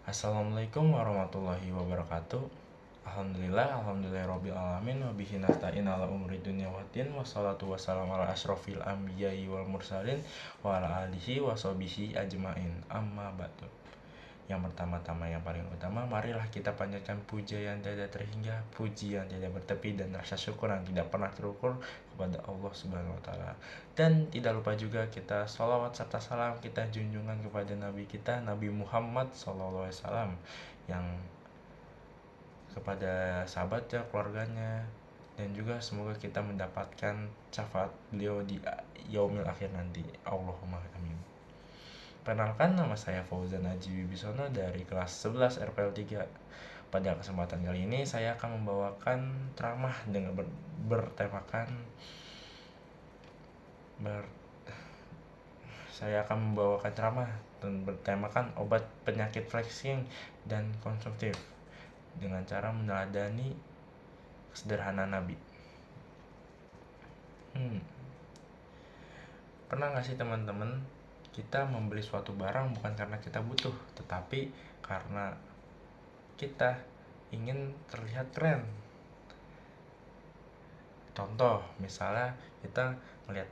Assalamualaikum warahmatullahi wabarakatuh. Alhamdulillahirabbil alamin wa bihi nasta'in ala umuri dunya waddin wassalatu wassalamu ala asyrofil anbiya'i wal mursalin wa ala alihi wa sahbihi ajmain. Amma ba'du. Yang pertama-tama yang paling utama, marilah kita panjatkan puja yang tiada terhingga, puji yang tiada bertepi, dan rasa syukur yang tidak pernah terukur kepada Allah Subhanahu wa taala. Dan tidak lupa juga kita sholawat serta salam kita junjungan kepada Nabi kita, Nabi Muhammad SAW, yang kepada sahabatnya, keluarganya, dan juga semoga kita mendapatkan syafaat beliau di yaumil akhir nanti. Allahumma amin. Perkenalkan, nama saya Fauzan Aji Wibisono dari kelas 11 RPL 3. Pada kesempatan kali ini saya akan membawakan ceramah dengan bertemakan obat penyakit flexing dan konsumtif dengan cara meneladani kesederhanaan Nabi. Pernah gak sih teman-teman, kita membeli suatu barang bukan karena kita butuh, tetapi karena kita ingin terlihat keren. Contoh, misalnya kita melihat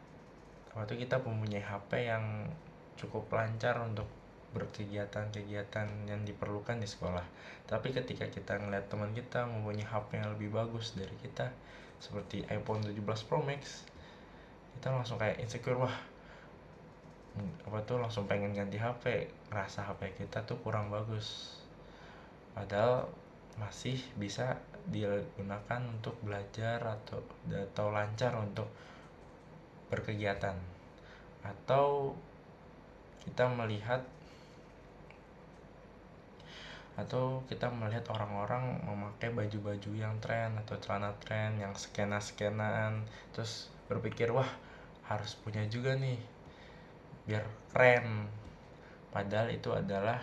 kita mempunyai HP yang cukup lancar untuk berkegiatan-kegiatan yang diperlukan di sekolah. Tapi ketika kita ngeliat teman kita mempunyai HP yang lebih bagus dari kita, seperti iPhone 17 Pro Max, kita langsung kayak insecure, langsung pengen ganti HP, ngerasa HP kita tuh kurang bagus. Padahal masih bisa digunakan untuk belajar atau lancar untuk berkegiatan. Atau kita melihat orang-orang memakai baju-baju yang tren atau celana tren yang skena-skenaan, terus berpikir, wah harus punya juga nih biar keren. Padahal itu adalah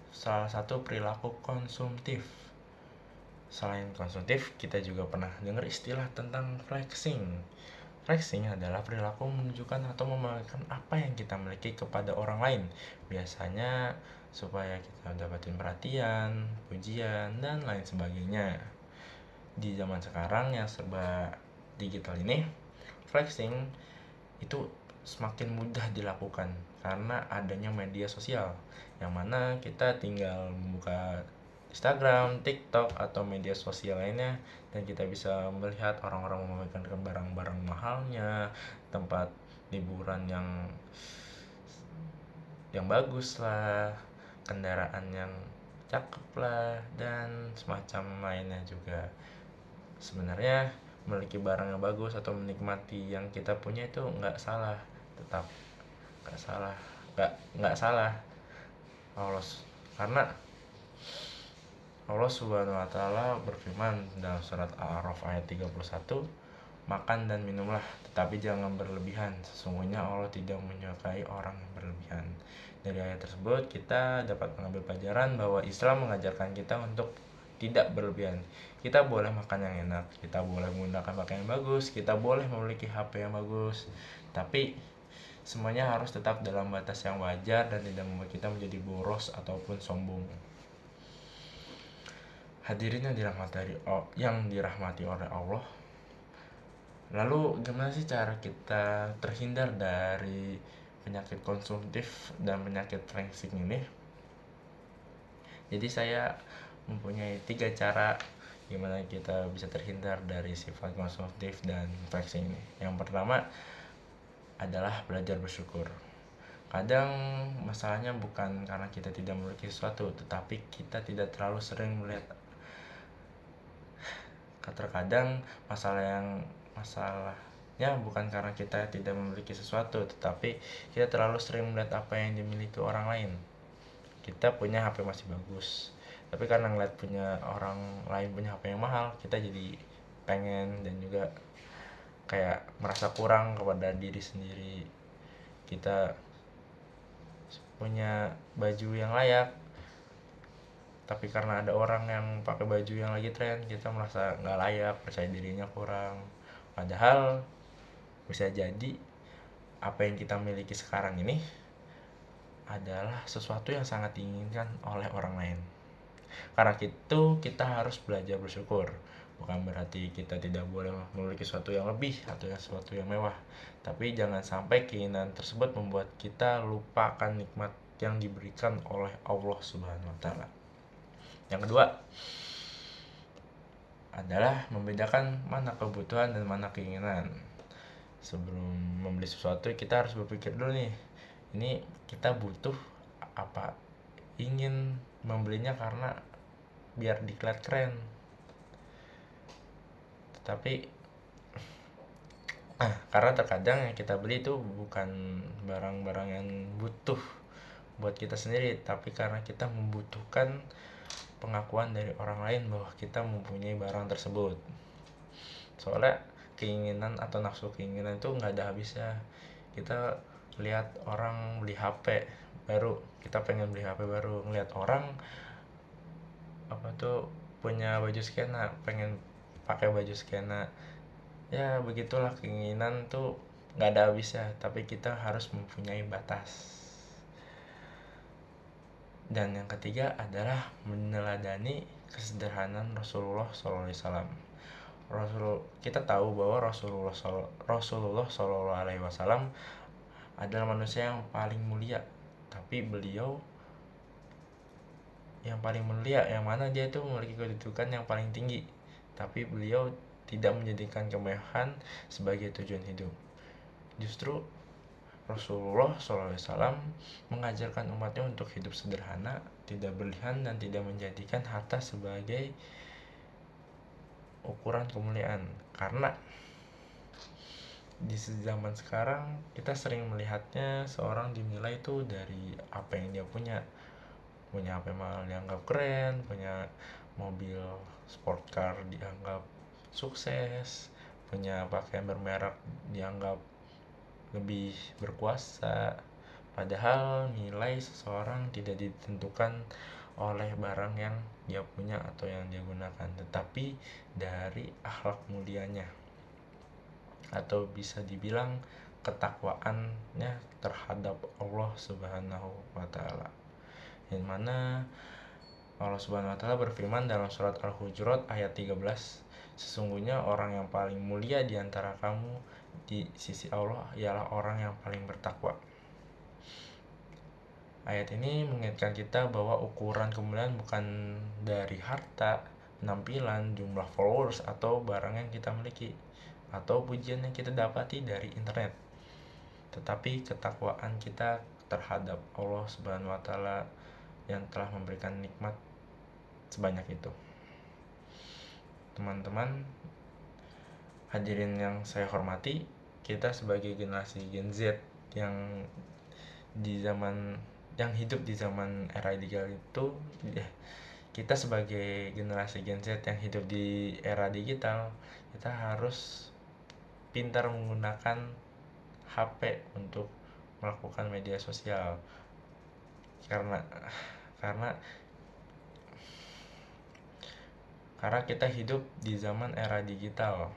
salah satu perilaku konsumtif. Selain konsumtif, kita juga pernah dengar istilah tentang flexing. Flexing adalah perilaku menunjukkan atau memamerkan apa yang kita miliki kepada orang lain, biasanya supaya kita dapatin perhatian, pujian, dan lain sebagainya. Di zaman sekarang yang serba digital ini, flexing itu semakin mudah dilakukan karena adanya media sosial, yang mana kita tinggal membuka Instagram, TikTok, atau media sosial lainnya, dan kita bisa melihat orang-orang memamerkan barang-barang mahalnya, tempat liburan yang bagus lah, kendaraan yang cakep lah, dan semacam lainnya juga. Sebenarnya memiliki barang yang bagus atau menikmati yang kita punya itu nggak salah, karena Allah Subhanahu wa taala berfirman dalam surat Al-A'raf ayat 31, makan dan minumlah, tetapi jangan berlebihan, sesungguhnya Allah tidak menyukai orang yang berlebihan. Dari ayat tersebut kita dapat mengambil pelajaran bahwa Islam mengajarkan kita untuk tidak berlebihan. Kita boleh makan yang enak, kita boleh menggunakan pakaian yang bagus, kita boleh memiliki HP yang bagus, tapi semuanya harus tetap dalam batas yang wajar dan tidak membuat kita menjadi boros ataupun sombong. Hadirin yang dirahmati oleh Allah. Lalu gimana sih cara kita terhindar dari penyakit konsumtif dan penyakit flexing ini? Jadi saya mempunyai 3 cara gimana kita bisa terhindar dari sifat konsumtif dan flexing ini. Yang pertama adalah belajar bersyukur. Kadang masalahnya bukan karena kita tidak memiliki sesuatu, tetapi kita tidak terlalu sering melihat. Terkadang masalahnya bukan karena kita tidak memiliki sesuatu, tetapi kita terlalu sering melihat apa yang dimiliki orang lain. Kita punya HP masih bagus, tapi karena ngeliat punya orang lain punya HP yang mahal, kita jadi pengen dan juga kayak merasa kurang kepada diri sendiri. Kita punya baju yang layak, tapi karena ada orang yang pakai baju yang lagi tren, kita merasa nggak layak, percaya dirinya kurang. Padahal bisa jadi apa yang kita miliki sekarang ini adalah sesuatu yang sangat diinginkan oleh orang lain. Karena itu kita harus belajar bersyukur. Bukan berarti kita tidak boleh memiliki sesuatu yang lebih atau sesuatu yang mewah, tapi jangan sampai keinginan tersebut membuat kita lupakan nikmat yang diberikan oleh Allah Subhanahu wa taala. Yang kedua adalah membedakan mana kebutuhan dan mana keinginan. Sebelum membeli sesuatu kita harus berpikir dulu nih, ini kita butuh apa, ingin membelinya karena biar dilihat keren. Tetapi karena terkadang yang kita beli itu bukan barang-barang yang butuh buat kita sendiri, tapi karena kita membutuhkan pengakuan dari orang lain bahwa kita mempunyai barang tersebut. Soalnya keinginan atau nafsu keinginan itu nggak ada habisnya. Kita lihat orang beli HP baru, kita pengen beli HP baru. Ngelihat orang punya baju skena, pengen pakai baju skena. Ya begitulah, keinginan tuh nggak ada habisnya, tapi kita harus mempunyai batas. Dan yang ketiga adalah meneladani kesederhanaan Rasulullah SAW. Kita tahu bahwa Rasulullah SAW adalah manusia yang paling mulia, tapi beliau yang paling mulia, yang mana dia itu memiliki kedudukan yang paling tinggi, tapi beliau tidak menjadikan kemewahan sebagai tujuan hidup. Justru Rasulullah SAW mengajarkan umatnya untuk hidup sederhana, tidak berlebihan, dan tidak menjadikan harta sebagai ukuran kemuliaan. Karena di zaman sekarang kita sering melihatnya seorang dinilai itu dari apa yang dia punya HP mahal dianggap keren, punya mobil sport car dianggap sukses, punya pakaian bermerek dianggap lebih berkuasa. Padahal nilai seseorang tidak ditentukan oleh barang yang dia punya atau yang dia gunakan, tetapi dari akhlak mulianya, atau bisa dibilang ketakwaannya terhadap Allah Subhanahu wa taala. Yang mana Allah Subhanahu wa taala berfirman dalam surat Al-Hujurat ayat 13, sesungguhnya orang yang paling mulia di antara kamu di sisi Allah ialah orang yang paling bertakwa. Ayat ini mengingatkan kita bahwa ukuran kemuliaan bukan dari harta, penampilan, jumlah followers, atau barang yang kita miliki, atau pujian yang kita dapati dari internet, tetapi ketakwaan kita terhadap Allah Subhanahu wa taala yang telah memberikan nikmat sebanyak itu. Teman-teman hadirin yang saya hormati, kita sebagai generasi Gen Z yang hidup di zaman era digital itu, kita sebagai generasi Gen Z yang hidup di era digital, kita harus pintar menggunakan HP untuk melakukan media sosial. Karena kita hidup di zaman era digital,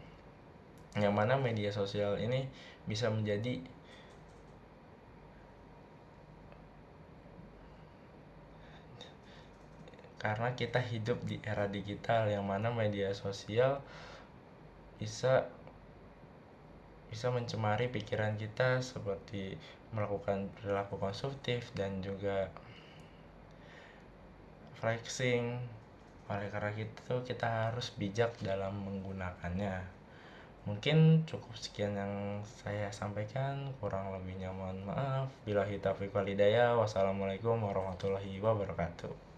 yang mana media sosial ini bisa menjadi karena kita hidup di era digital, yang mana media sosial bisa mencemari pikiran kita, seperti melakukan perilaku konsumtif dan juga flexing. Oleh karena itu kita harus bijak dalam menggunakannya. Mungkin cukup sekian yang saya sampaikan, kurang lebihnya mohon maaf. Billahi taufiq wal hidayah. Wassalamualaikum warahmatullahi wabarakatuh.